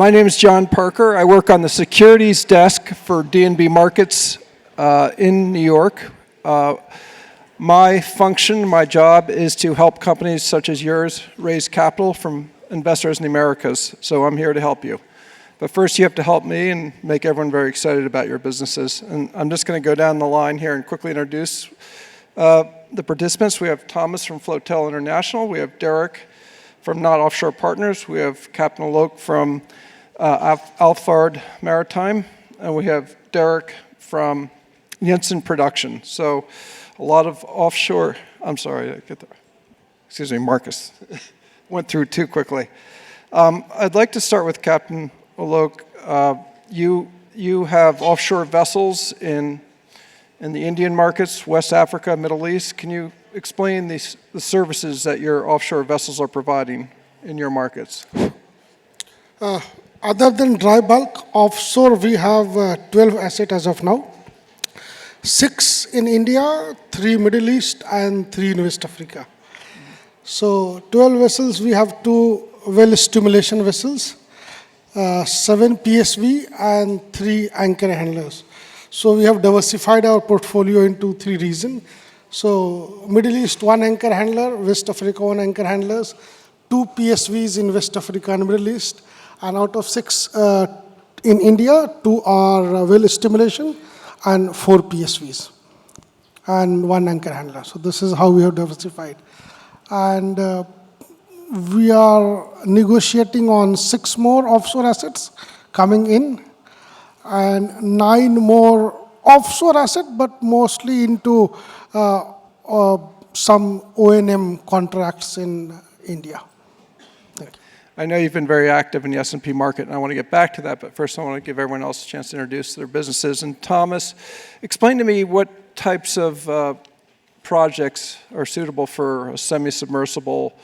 My name is John Parker. I work on the securities desk for DNB Markets in New York. My function, my job is to help companies such as yours raise capital from investors in the Americas. So I'm here to help you. But first you have to help me and make everyone very excited about your businesses. And I'm just going to go down the line here and quickly introduce the participants. We have Tomas from Floatel International. We have Derek from Not Offshore Partners. We have Capt and Alok from Alphard Maritime. And we have Derek from Yinson Production. So a lot of offshore, I'm sorry, excuse me, Markus. Went through too quickly. I'd like to start with Captain Alok. You have offshore vessels in the Indian markets, West Africa, Middle East. Can you explain the services that your offshore vessels are providing in your markets? Other than dry bulk, offshore we have 12 assets as of now. 6 in India, 3 Middle East, and 3 in West Africa. So 12 vessels, we have 2 well stimulation vessels, 7 PSV, and 3 anchor handlers. So we have diversified our portfolio into 3 regions. So Middle East, 1 anchor handler, West Africa, 1 anchor handlers, 2 PSVs in West Africa and Middle East, and out of 6 in India, 2 are well stimulation, and 4 PSVs, and 1 anchor handler. So this is how we have diversified. And we are negotiating on 6 more offshore assets coming in, and 9 more offshore assets, but mostly into some O&M contracts in India. Thank you. I know you've been very active in the S&P market, and I want to get back to that, but first I want to give everyone else a chance to introduce their businesses. And Tomas, explain to me what types of projects are suitable for a semi-submersible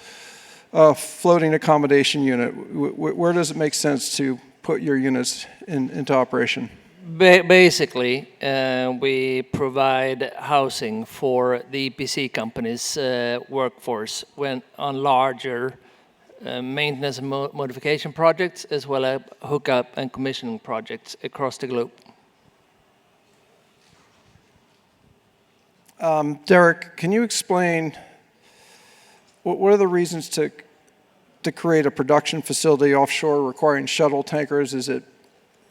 floating accommodation unit. Where does it make sense to put your units into operation? Basically, we provide housing for the EPC company's workforce when on larger maintenance and modification projects, as well as hookup and commissioning projects across the globe. Derek, can you explain what are the reasons to create a production facility offshore requiring shuttle tankers? Is it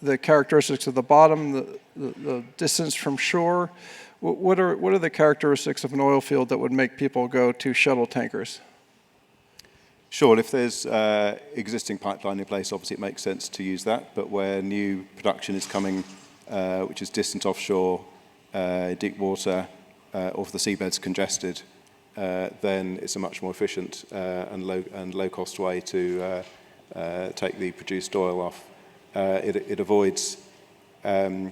the characteristics of the bottom, the distance from shore? What are the characteristics of an oil field that would make people go to shuttle tankers? Sure, if there's existing pipeline in place, obviously it makes sense to use that, but where new production is coming, which is distant offshore, deep water, or if the seabed's congested, then it's a much more efficient and low-cost way to take the produced oil off. It avoids the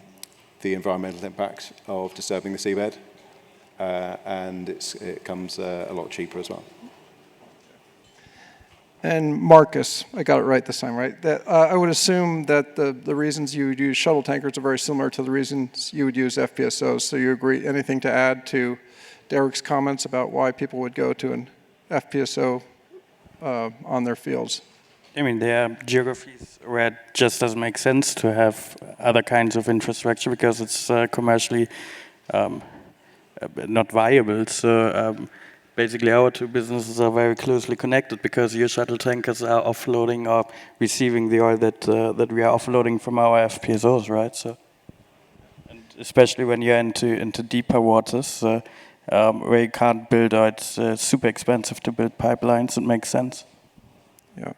environmental impact of disturbing the seabed, and it comes a lot cheaper as well. And Markus, I got it right this time, right? That I would assume that the reasons you would use shuttle tankers are very similar to the reasons you would use FPSOs. So you agree? Anything to add to Derek's comments about why people would go to an FPSO on their fields? I mean, there are geographies where it just doesn't make sense to have other kinds of infrastructure because it's commercially not viable. So basically, our 2 businesses are very closely connected because your shuttle tankers are offloading or receiving the oil that we are offloading from our FPSOs, right? So, and especially when you're into deeper waters where you can't build, or it's super expensive to build pipelines. It makes sense. Yeah,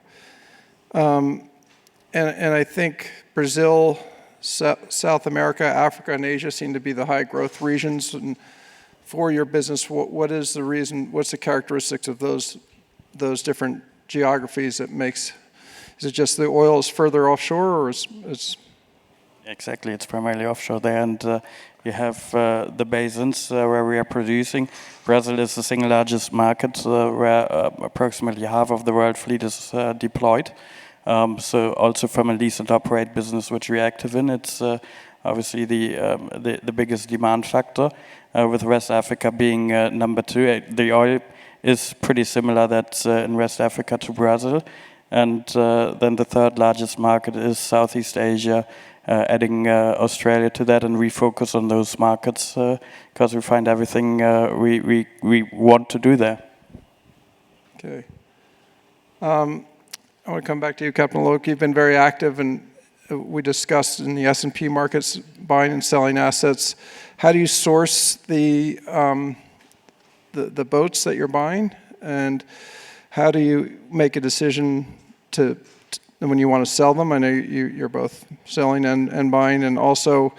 and I think Brazil, South America, Africa, and Asia seem to be the high growth regions. And for your business, what is the reason? What's the characteristics of those different geographies that makes? Is it just the oil is further offshore, or is? Exactly, it's primarily offshore there, and you have the basins where we are producing. Brazil is the single largest market where approximately half of the world fleet is deployed. So also from a lease and operate business which we're active in, it's obviously the biggest demand factor. With West Africa being number 2, the oil is pretty similar that's in West Africa to Brazil. And then the third largest market is Southeast Asia, adding Australia to that, and we focus on those markets because we find everything we want to do there. Okay. I want to come back to you, Captain Alok. You've been very active, and we discussed in the S&P markets buying and selling assets. How do you source the boats that you're buying, and how do you make a decision to when you want to sell them? I know you're both selling and buying, and also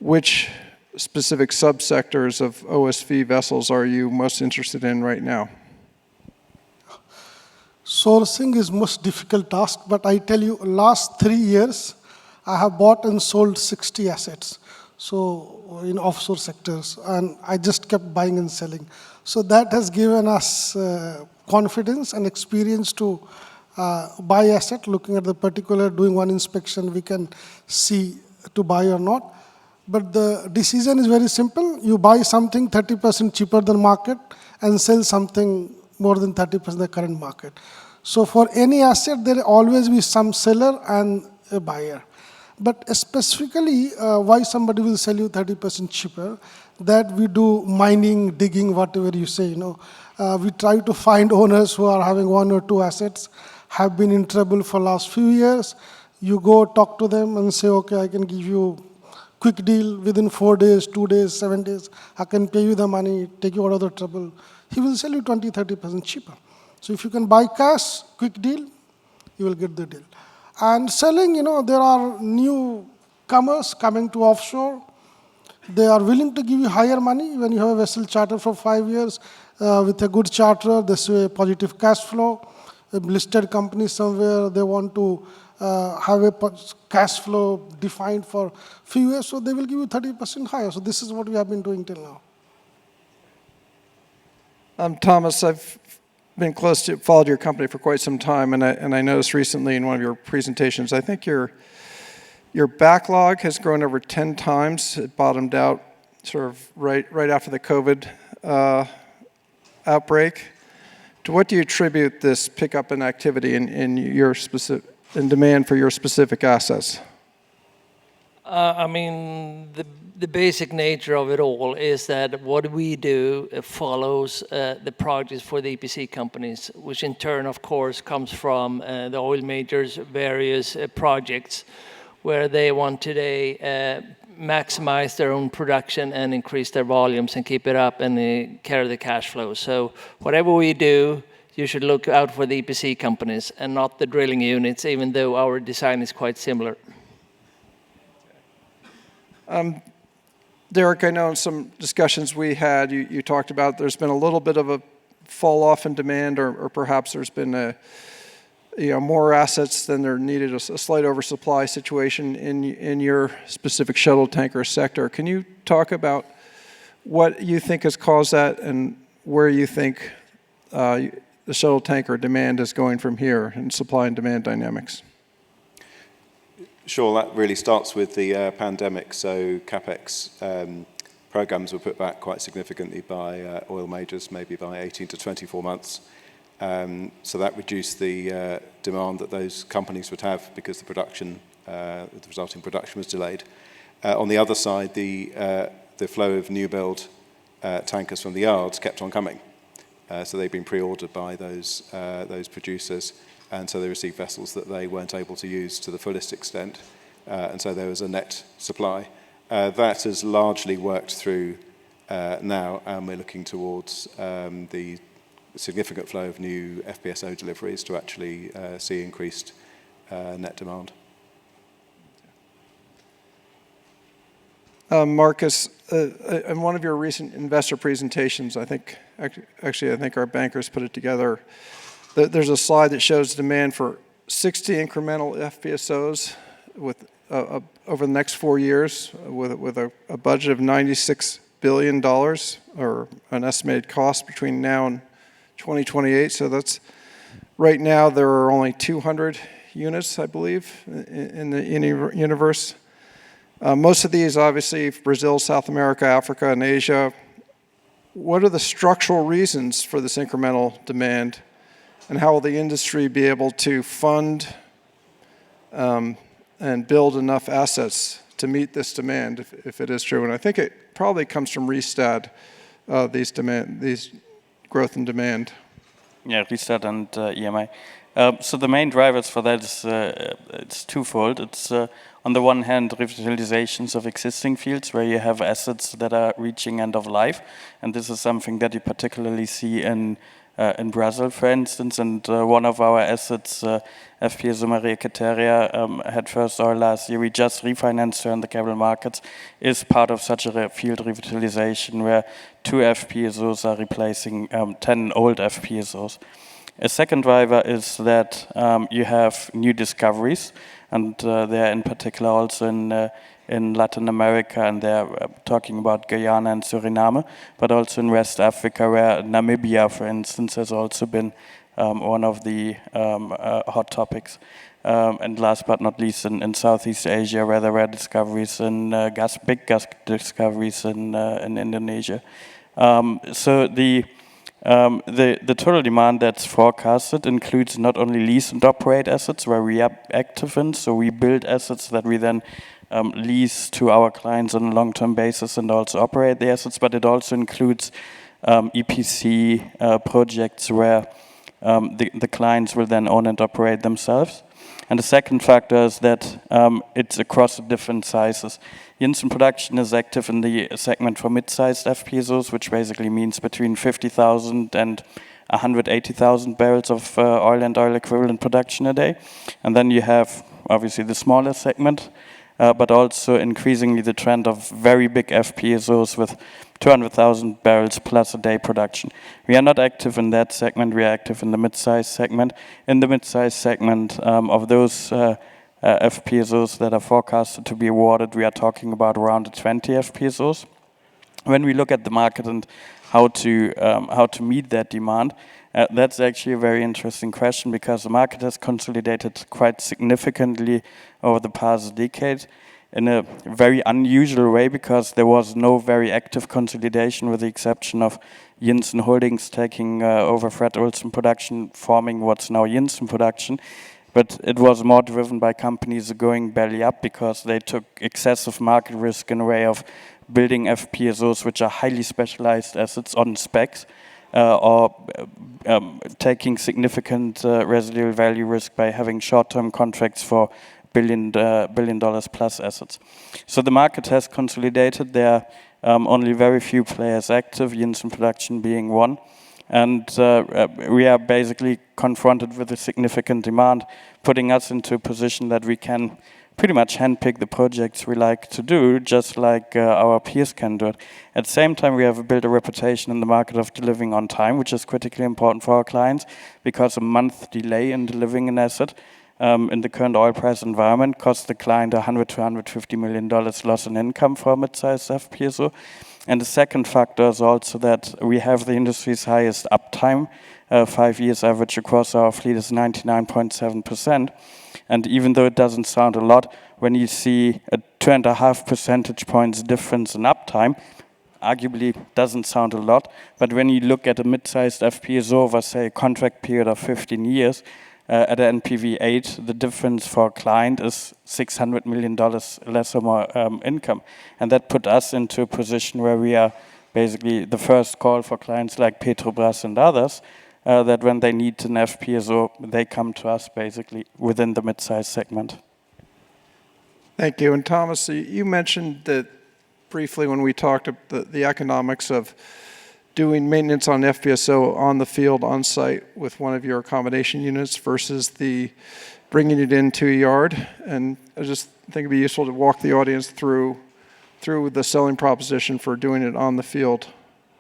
which specific subsectors of OSV vessels are you most interested in right now? Sourcing is most difficult task, but I tell you, last 3 years, I have bought and sold 60 assets. So in offshore sectors, and I just kept buying and selling. So that has given us confidence and experience to buy asset, looking at the particular, doing one inspection, we can see to buy or not. But the decision is very simple. You buy something 30% cheaper than market and sell something more than 30% the current market. So for any asset, there will always be some seller and a buyer. But specifically, why somebody will sell you 30% cheaper, that we do mining, digging, whatever you say, we try to find owners who are having 1 or 2 assets, have been in trouble for last few years. You go talk to them and say, okay, I can give you quick deal within 4 days, 2 days, 7 days. I can pay you the money, take you out of the trouble. He will sell you 20, 30% cheaper. So if you can buy cash, quick deal, you will get the deal. And selling, there are newcomers coming to offshore. They are willing to give you higher money when you have a vessel charter for 5 years with a good charter. This way, positive cash flow. A listed company somewhere, they want to have a cash flow defined for few years, so they will give you 30% higher. So this is what we have been doing till now. Tomas, I've been followed your company for quite some time, and I noticed recently in one of your presentations, I think your backlog has grown over 10 times. It bottomed out sort of right after the COVID outbreak. To what do you attribute this pickup in activity in demand for your specific assets? I mean, the basic nature of it all is that what we do follows the projects for the EPC companies, which in turn, of course, comes from the oil majors' various projects where they want today maximize their own production and increase their volumes and keep it up and carry the cash flow. So whatever we do, you should look out for the EPC companies and not the drilling units, even though our design is quite similar. Derek, I know in some discussions we had, you talked about there's been a little bit of a fall off in demand, or perhaps there's been more assets than they're needed, a slight oversupply situation in your specific shuttle tanker sector. Can you talk about what you think has caused that and where you think the shuttle tanker demand is going from here in supply and demand dynamics? Sure, that really starts with the pandemic. So CapEx programs were put back quite significantly by oil majors, maybe by 18 to 24 months. So that reduced the demand that those companies would have because the resulting production was delayed. On the other side, the flow of new build tankers from the yards kept on coming. So they've been pre-ordered by those producers, and so they received vessels that they weren't able to use to the fullest extent, and so there was a net supply. That has largely worked through now, and we're looking towards the significant flow of new FPSO deliveries to actually see increased net demand. Markus, in one of your recent investor presentations, I think our bankers put it together. There's a slide that shows demand for 60 incremental FPSOs with over the next 4 years, with a budget of $96 billion, or an estimated cost between now and 2028. So that's right now there are only 200 units, I believe, in the universe. Most of these, obviously, Brazil, South America, Africa, and Asia. What are the structural reasons for this incremental demand? and how will the industry be able to fund and build enough assets to meet this demand, if it is true? And I think it probably comes from Rystad, these growth and demand. Yeah, Rystad and EMA. So the main drivers for that is it's twofold. It's on the one hand revitalizations of existing fields where you have assets that are reaching end of life, and this is something that you particularly see in Brazil, for instance. And one of our assets, FPSO Manriqueira, had first oil last year. We just refinanced her in the capital markets. Is part of such a field revitalization where 2 FPSOs are replacing 10 old FPSOs. A second driver is that you have new discoveries, and they're in particular also in Latin America, and they're talking about Guyana and Suriname, but also in West Africa, where Namibia, for instance, has also been one of the hot topics. And last but not least, in Southeast Asia, where there were discoveries in big gas discoveries in Indonesia. So the total demand that's forecasted includes not only lease and operate assets where we are active in, so we build assets that we then lease to our clients on a long-term basis and also operate the assets, but it also includes EPC projects where the clients will then own and operate themselves. And the second factor is that it's across different sizes. Yinson Production is active in the segment for mid-sized FPSOs, which basically means between 50,000 and 180,000 barrels of oil and oil equivalent production a day. And then you have obviously the smaller segment, but also increasingly the trend of very big FPSOs with 200,000 barrels plus a day production. We are not active in that segment, we are active in the mid-size segment. In the mid-size segment of those FPSOs that are forecasted to be awarded, we are talking about around 20 FPSOs. When we look at the market and how to meet that demand, that's actually a very interesting question, because the market has consolidated quite significantly over the past decade in a very unusual way, because there was no very active consolidation with the exception of Yinson Holdings taking over Fred Olsen Production, forming what's now Yinson Production. But it was more driven by companies going belly up because they took excessive market risk in a way of building FPSOs, which are highly specialized assets on specs, or taking significant residual value risk by having short-term contracts for $1 billion plus assets. So the market has consolidated. There are only very few players active, Yinson Production being one. And we are basically confronted with a significant demand, putting us into a position that we can pretty much handpick the projects we like to do, just like our peers can do it. At the same time, we have built a reputation in the market of delivering on time, which is critically important for our clients, because a month delay in delivering an asset in the current oil price environment costs the client $100 to $150 million loss in income for a mid-sized FPSO. And the second factor is also that we have the industry's highest uptime. 5 years average across our fleet is 99.7%. And even though it doesn't sound a lot, when you see a 2.5 percentage points difference in uptime, arguably doesn't sound a lot. But when you look at a mid-sized FPSO over, say, a contract period of 15 years, at an NPV 8, the difference for a client is $600 million less or more income. And that put us into a position where we are basically the first call for clients like Petrobras and others, that when they need an FPSO, they come to us basically within the mid-size segment. Thank you. And Tomas, you mentioned that briefly when we talked about the economics of doing maintenance on FPSO on the field, on site with one of your accommodation units versus the bringing it into a yard. And I just think it'd be useful to walk the audience through the selling proposition for doing it on the field.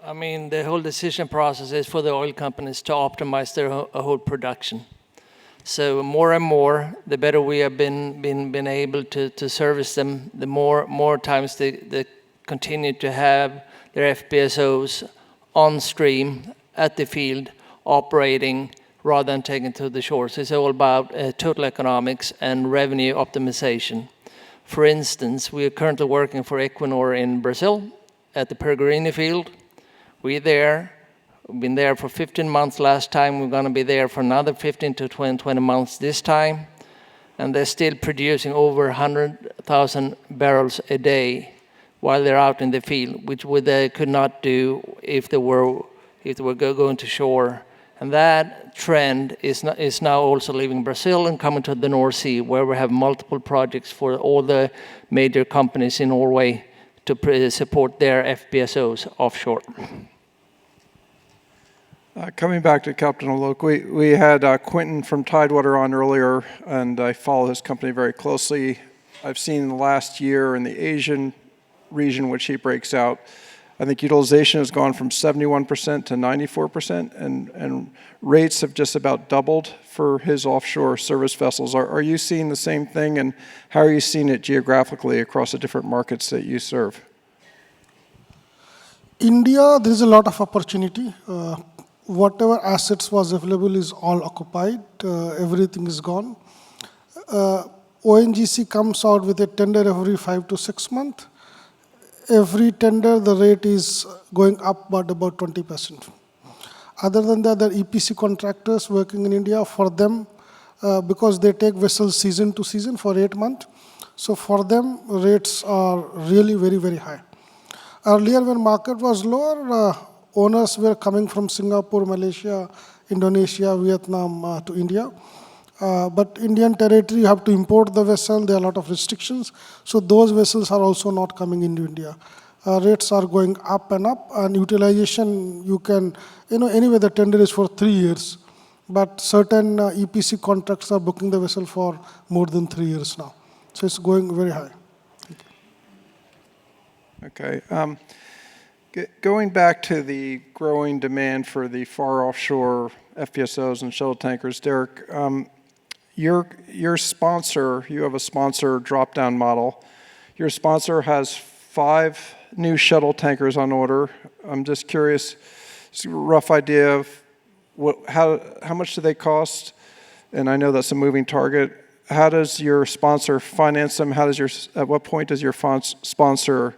I mean, the whole decision process is for the oil companies to optimize their whole production. So more and more, the better we have been able to service them, the more times they continue to have their FPSOs on stream at the field operating rather than taken to the shores. It's all about total economics and revenue optimization. For instance, we are currently working for Equinor in Brazil at the Peregrino field. We're there We've been there for 15 months last time. We're going to be there for another 15 to 20 months this time. And they're still producing over 100,000 barrels a day while they're out in the field, which they could not do if they were going to shore. And that trend is now also leaving Brazil and coming to the North Sea, where we have multiple projects for all the major companies in Norway to support their FPSOs offshore. Coming back to Captain Alok, we had Quentin from Tidewater on earlier, and I follow his company very closely. I've seen in the last year in the Asian region, which he breaks out, I think utilization has gone from 71% to 94%, and rates have just about doubled for his offshore service vessels. Are you seeing the same thing, and how are you seeing it geographically across the different markets that you serve? India, there is a lot of opportunity. Whatever assets was available is all occupied. Everything is gone. ONGC comes out with a tender every 5 to 6 months. Every tender, the rate is going up by about 20%. Other than that, the EPC contractors working in India, for them, because they take vessels season to season for 8 months, so for them, rates are really very, very high. Earlier, when market was lower, owners were coming from Singapore, Malaysia, Indonesia, Vietnam to India. But Indian territory, you have to import the vessel. There are a lot of restrictions. So those vessels are also not coming into India. Rates are going up, and utilization, you can, anyway, the tender is for 3 years. But certain EPC contracts are booking the vessel for more than 3 years now. So it's going very high. Okay. Going back to the growing demand for the far offshore FPSOs and shuttle tankers, Derek, your sponsor, you have a sponsor drop-down model. Your sponsor has 5 new shuttle tankers on order. I'm just curious, just a rough idea of how much do they cost? And I know that's a moving target. How does your sponsor finance them? At what point does your sponsor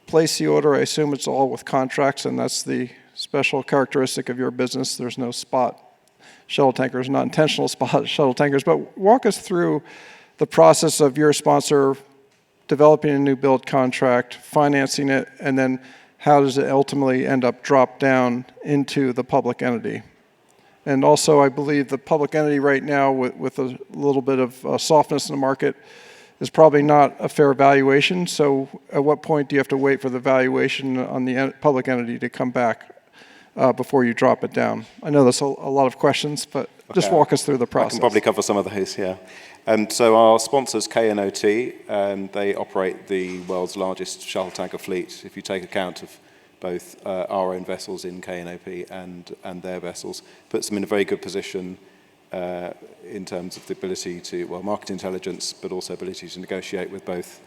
place the order? I assume it's all with contracts, and that's the special characteristic of your business. There's no spot shuttle tankers, not intentional spot shuttle tankers. But walk us through the process of your sponsor developing a new build contract, financing it, and then how does it ultimately end up drop down into the public entity? And also, I believe the public entity right now, with a little bit of softness in the market, is probably not a fair valuation. So at what point do you have to wait for the valuation on the public entity to come back before you drop it down? I know that's a lot of questions, but just walk us through the process. I can probably cover some of those here. So our sponsors, KNOP, they operate the world's largest shuttle tanker fleet. If you take account of both our own vessels in KNOP and their vessels, puts them in a very good position in terms of the ability to, market intelligence, but also ability to negotiate with both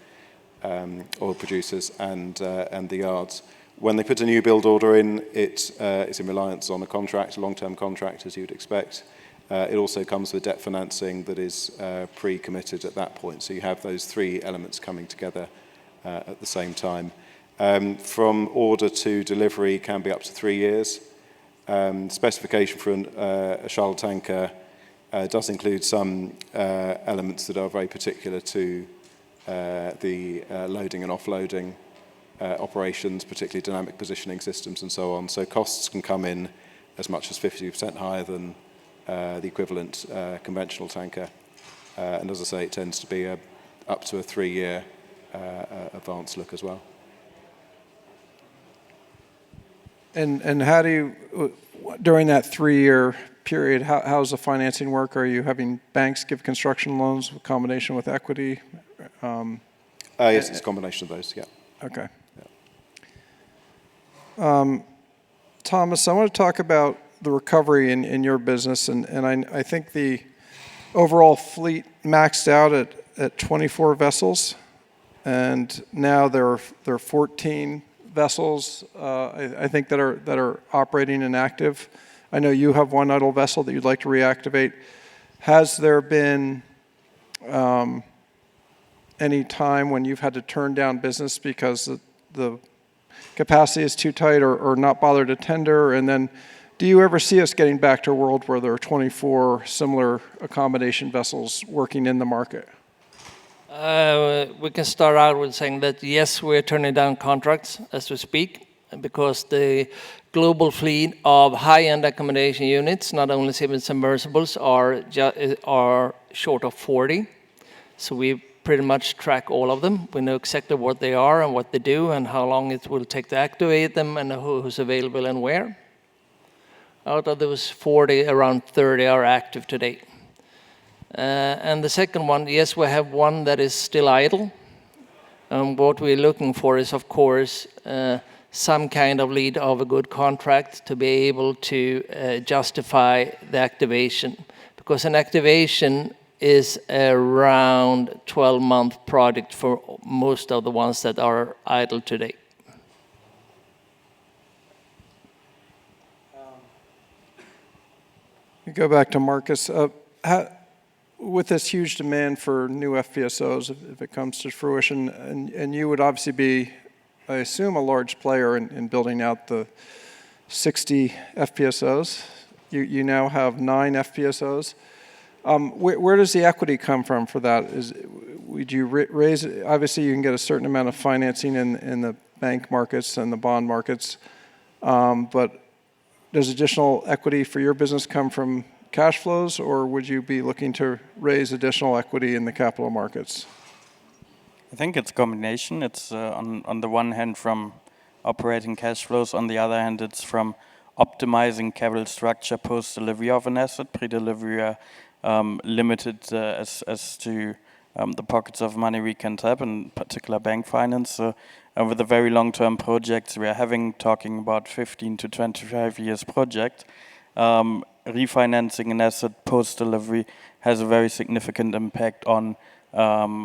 oil producers and the yards. When they put a new build order in, it's in reliance on a contract, a long-term contract, as you would expect. It also comes with debt financing that is pre-committed at that point. So you have those 3 elements coming together at the same time. From order to delivery can be up to 3 years. Specification for a shuttle tanker does include some elements that are very particular to the loading and offloading operations, particularly dynamic positioning systems and so on. So costs can come in as much as 50% higher than the equivalent conventional tanker. And as I say, it tends to be up to a 3-year advance look as well. And how do you, during that 3-year period, how does the financing work? Are you having banks give construction loans with combination with equity? Yes, it's a combination of those, yeah. Okay. Yeah. Tomas, I want to talk about the recovery in your business, and I think the overall fleet maxed out at 24 vessels, and now there are 14 vessels, I think, that are operating and active. I know you have one idle vessel that you'd like to reactivate. Has there been any time when you've had to turn down business because the capacity is too tight or not bother to tender? And then do you ever see us getting back to a world where there are 24 similar accommodation vessels working in the market? We can start out with saying that yes, we're turning down contracts as we speak because the global fleet of high-end accommodation units, not only civil submersibles, are short of 40. So we pretty much track all of them. We know exactly what they are and what they do and how long it will take to activate them and who's available and where. Out of those 40, around 30 are active today. And the second one, yes, we have one that is still idle. What we're looking for is, of course, some kind of lead of a good contract to be able to justify the activation. Because an activation is around 12-month project for most of the ones that are idle today. We go back to Markus. With this huge demand for new FPSOs, if it comes to fruition, and you would obviously be, I assume, a large player in building out the 60 FPSOs. You now have 9 FPSOs. Where does the equity come from for that? Would you raise? Obviously, you can get a certain amount of financing in the bank markets and the bond markets, but does additional equity for your business come from cash flows, or would you be looking to raise additional equity in the capital markets? I think it's a combination. It's on the one hand from operating cash flows, on the other hand it's from optimizing capital structure post-delivery of an asset. Pre-delivery limited as to the pockets of money we can tap, in particular bank finance. So with the very long-term projects we are talking about 15 to 25 years project, refinancing an asset post-delivery has a very significant impact on the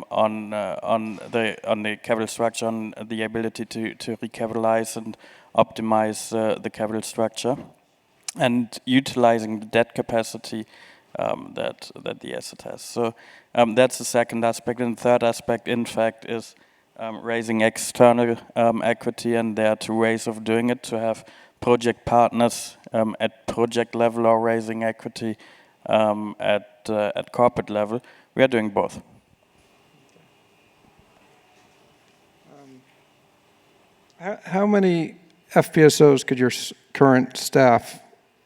capital structure, on the ability to recapitalize and optimize the capital structure, and utilizing the debt capacity that the asset has. So that's the second aspect. And the third aspect, in fact, is raising external equity, and there are 2 ways of doing it: to have project partners at project level or raising equity at corporate level. We are doing both. How many FPSOs could your current staff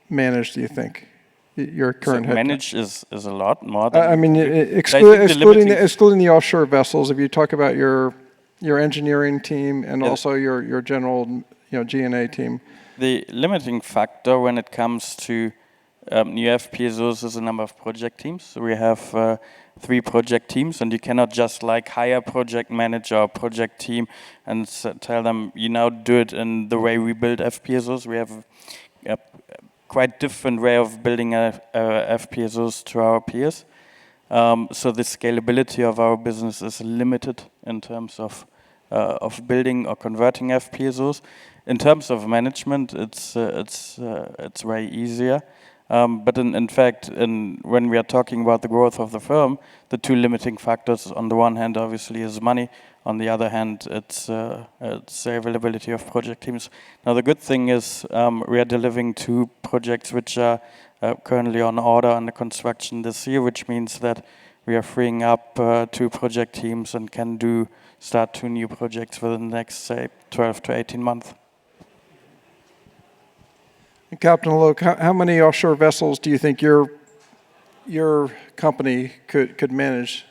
manage, do you think? Your current headcount? Manage is a lot more than... I mean, excluding the offshore vessels, if you talk about your engineering team and also your general G&A team. The limiting factor when it comes to new FPSOs is the number of project teams. So we have 3 project teams, and you cannot just hire a project manager or project team and tell them, you now do it in the way we build FPSOs. We have a quite different way of building FPSOs to our peers. So the scalability of our business is limited in terms of building or converting FPSOs. In terms of management, it's way easier. But in fact, when we are talking about the growth of the firm, the 2 limiting factors, on the one hand, obviously, is money. On the other hand, it's the availability of project teams. Now, the good thing is we are delivering 2 projects which are currently on order under construction this year, which means that we are freeing up 2 project teams and can start 2 new projects within the next, say, 12 to 18 months. Captain Alok, how many offshore vessels do you think your company could manage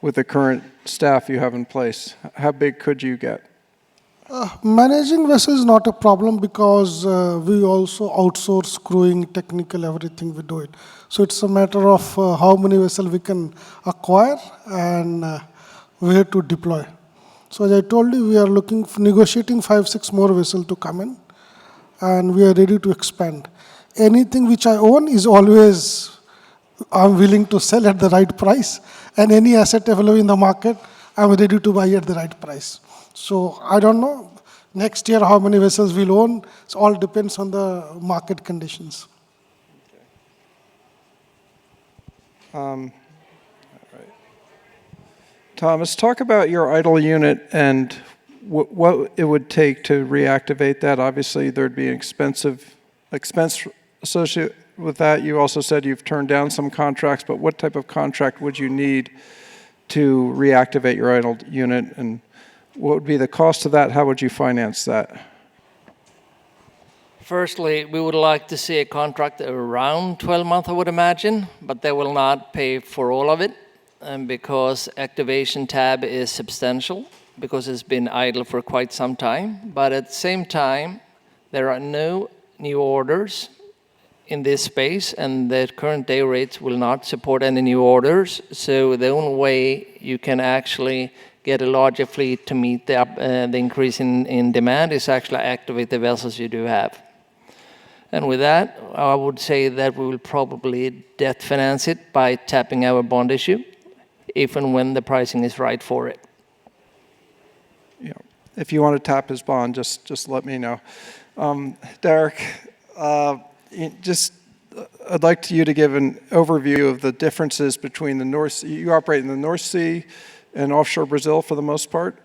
with the current staff you have in place? How big could you get? Managing vessels is not a problem because we also outsource crewing, technical, everything we do it. So it's a matter of how many vessels we can acquire and where to deploy. So as I told you, we are negotiating 5-6 more vessels to come in, and we are ready to expand. Anything which I own is always, I'm willing to sell at the right price, and any asset available in the market, I'm ready to buy at the right price. So I don't know next year how many vessels we'll own. It all depends on the market conditions. All right. Tomas, talk about your idle unit and what it would take to reactivate that. Obviously, there'd be an expense associated with that. You also said you've turned down some contracts, but what type of contract would you need to reactivate your idled unit, and what would be the cost of that? How would you finance that? Firstly, we would like to see a contract around 12 months, I would imagine, but they will not pay for all of it, and because activation tab is substantial, because it's been idle for quite some time. But at the same time, there are no new orders in this space, and the current day rates will not support any new orders. So the only way you can actually get a larger fleet to meet the increase in demand is actually activate the vessels you do have. And with that, I would say that we will probably debt finance it by tapping our bond issue, if and when the pricing is right for it. Yeah. If you want to tap his bond, just let me know. Derek, I'd like you to give an overview of the differences between the North Sea. You operate in the North Sea and offshore Brazil for the most part.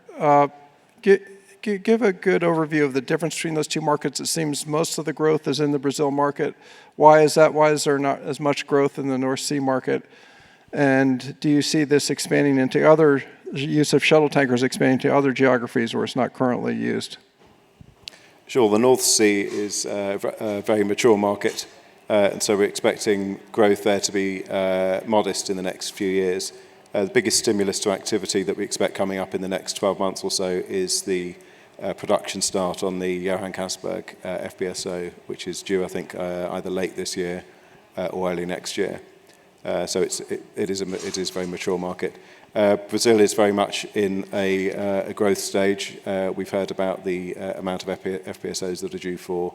Give a good overview of the difference between those two markets. It seems most of the growth is in the Brazil market. Why is that? Why is there not as much growth in the North Sea market? And do you see this expanding into other use of shuttle tankers, expanding to other geographies where it's not currently used? Sure. The North Sea is a very mature market, and so we're expecting growth there to be modest in the next few years. The biggest stimulus to activity that we expect coming up in the next 12 months or so is the production start on the Johan Castberg FPSO, which is due, I think, either late this year or early next year. So it is a very mature market. Brazil is very much in a growth stage. We've heard about the amount of FPSOs that are due for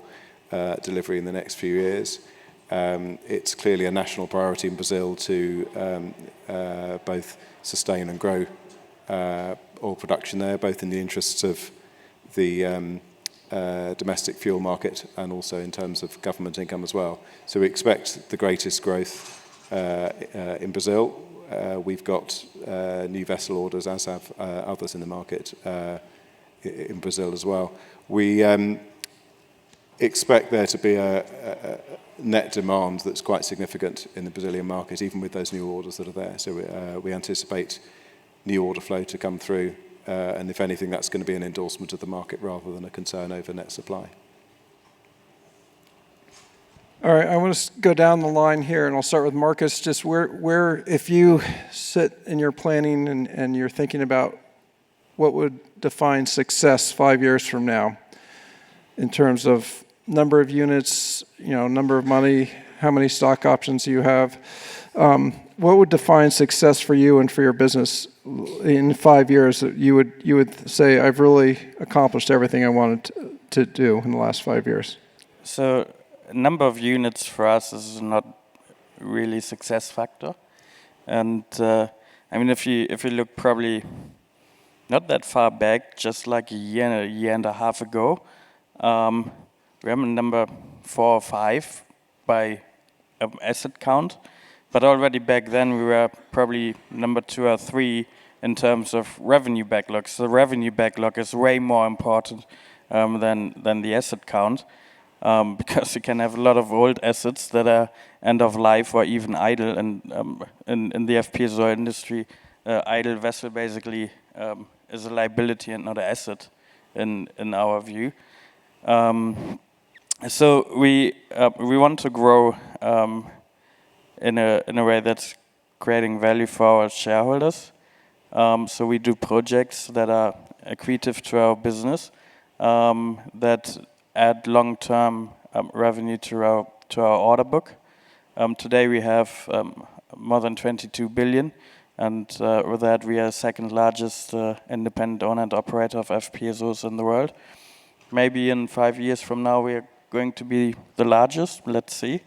delivery in the next few years. It's clearly a national priority in Brazil to both sustain and grow oil production there, both in the interests of the domestic fuel market and also in terms of government income as well. So we expect the greatest growth in Brazil. We've got new vessel orders, as have others in the market in Brazil as well. We expect there to be a net demand that's quite significant in the Brazilian market, even with those new orders that are there. So we anticipate new order flow to come through, and if anything, that's going to be an endorsement of the market rather than a concern over net supply. All right, I want to go down the line here, and I'll start with Markus. Just where if you sit in your planning and you're thinking about what would define success 5 years from now in terms of number of units, number of money, how many stock options you have, what would define success for you and for your business in 5 years that you would say, I've really accomplished everything I wanted to do in the last 5 years? So number of units for us is not really success factor. And I mean, if you look probably not that far back, just like a year and a half ago, we have number 4 or 5 by asset count. But already back then, we were probably number 2 or 3 in terms of revenue backlog. So the revenue backlog is way more important than the asset count, because you can have a lot of old assets that are end of life or even idle. And in the FPSO industry, idle vessel basically is a liability and not an asset in our view. So we want to grow in a way that's creating value for our shareholders. So we do projects that are accretive to our business, that add long-term revenue to our order book. Today we have more than 22 billion, and with that we are second largest independent owner and operator of FPSOs in the world. Maybe in 5 years from now we are going to be the largest. Let's see.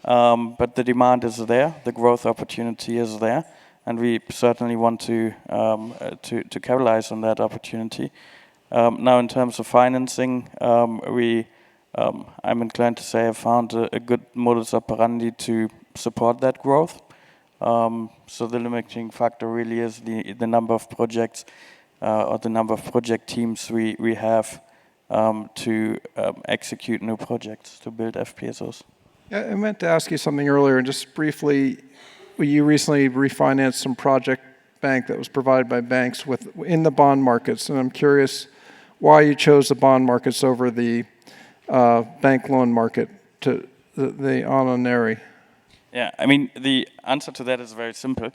But the demand is there, the growth opportunity is there, and we certainly want to capitalize on that opportunity. Now, in terms of financing, I'm inclined to say I found a good modus operandi to support that growth. So the limiting factor really is the number of projects or the number of project teams we have to execute new projects to build FPSOs. Yeah, I meant to ask you something earlier, just briefly. You recently refinanced some project bank that was provided by banks in the bond markets, and I'm curious why you chose the bond markets over the bank loan market to the honorary. Yeah, I mean, the answer to that is very simple.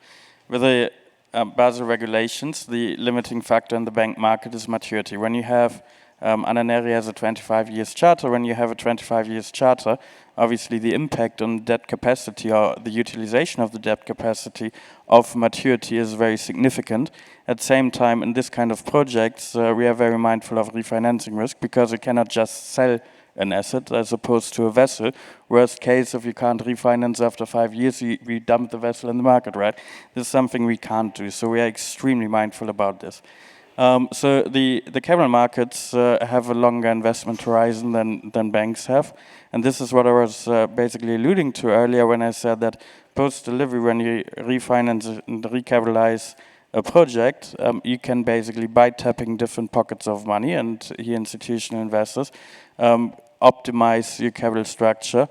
With the Basel regulations, the limiting factor in the bank market is maturity. When you have honorary has a 25 years charter, when you have a 25 years charter, obviously the impact on debt capacity or the utilization of the debt capacity of maturity is very significant. At the same time, in this kind of projects, we are very mindful of refinancing risk because you cannot just sell an asset as opposed to a vessel. Worst case, if you can't refinance after 5 years, we dump the vessel in the market, right? This is something we can't do, so we are extremely mindful about this. So the capital markets have a longer investment horizon than banks have. And this is what I was basically alluding to earlier when I said that post-delivery, when you refinance and recapitalize a project, you can basically, by tapping different pockets of money and here institutional investors, optimize your capital structure,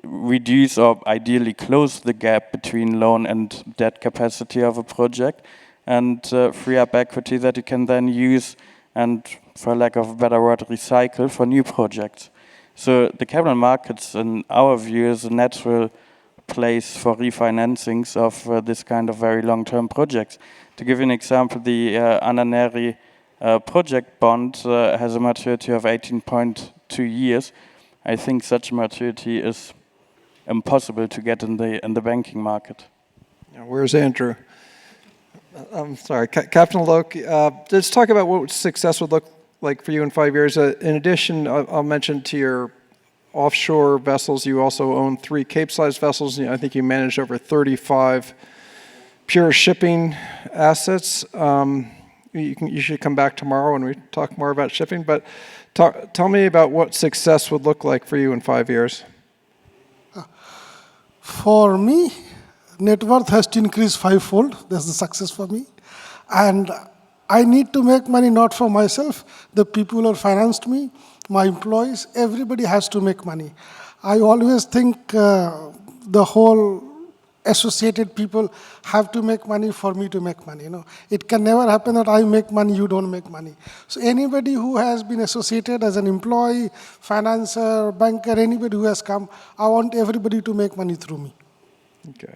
reduce or ideally close the gap between loan and debt capacity of a project, and free up equity that you can then use and, for lack of a better word, recycle for new projects. So the capital markets, in our view, is a natural place for refinancings of this kind of very long-term projects. To give you an example, the Ananeri project bond has a maturity of 18.2 years. I think such maturity is impossible to get in the banking market. Where's Andrew? I'm sorry, Captain Alok, let's talk about what success would look like for you in 5 years. In addition, I'll mention to your offshore vessels, you also own 3 Cape-sized vessels. I think you manage over 35 pure shipping assets. You should come back tomorrow when we talk more about shipping. But tell me about what success would look like for you in 5 years. For me, net worth has to increase 5-fold. That's the success for me. And I need to make money not for myself. The people who financed me, my employees, everybody has to make money. I always think the whole associated people have to make money for me to make money. It can never happen that I make money, you don't make money. So anybody who has been associated as an employee, financier, banker, anybody who has come, I want everybody to make money through me. Okay.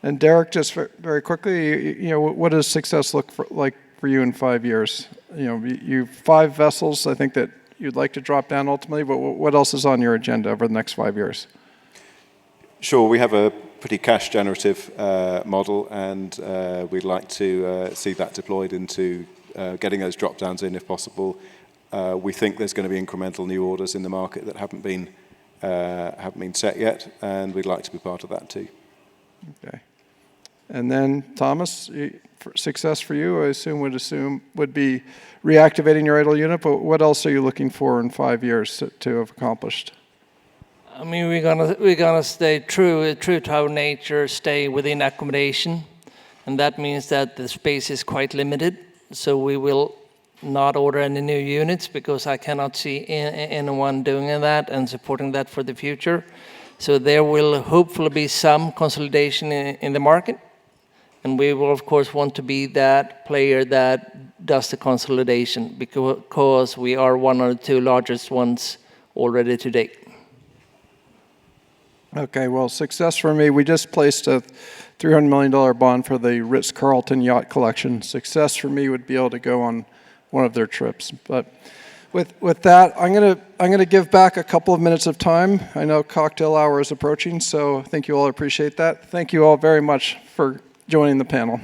And Derek, just very quickly, what does success look like for you in 5 years? You 5 vessels, I think that you'd like to drop down ultimately, but what else is on your agenda over the next 5 years? Sure, we have a pretty cash generative model, and we'd like to see that deployed into getting those drop downs in if possible. We think there's going to be incremental new orders in the market that haven't been set yet, and we'd like to be part of that too. Okay. And then Tomas, success for you, I assume would be reactivating your idle unit, but what else are you looking for in 5 years to have accomplished? I mean, we're gonna stay true to our nature, stay within accommodation, and that means that the space is quite limited. So we will not order any new units because I cannot see anyone doing that and supporting that for the future. So there will hopefully be some consolidation in the market, and we will of course want to be that player that does the consolidation because we are one of the 2 largest ones already to date. Okay, well, success for me, we just placed a $300 million bond for the Ritz-Carlton Yacht Collection. Success for me would be able to go on one of their trips. But with that, I'm gonna give back a couple of minutes of time. I know cocktail hour is approaching, so I think you all appreciate that. Thank you all very much for joining the panel.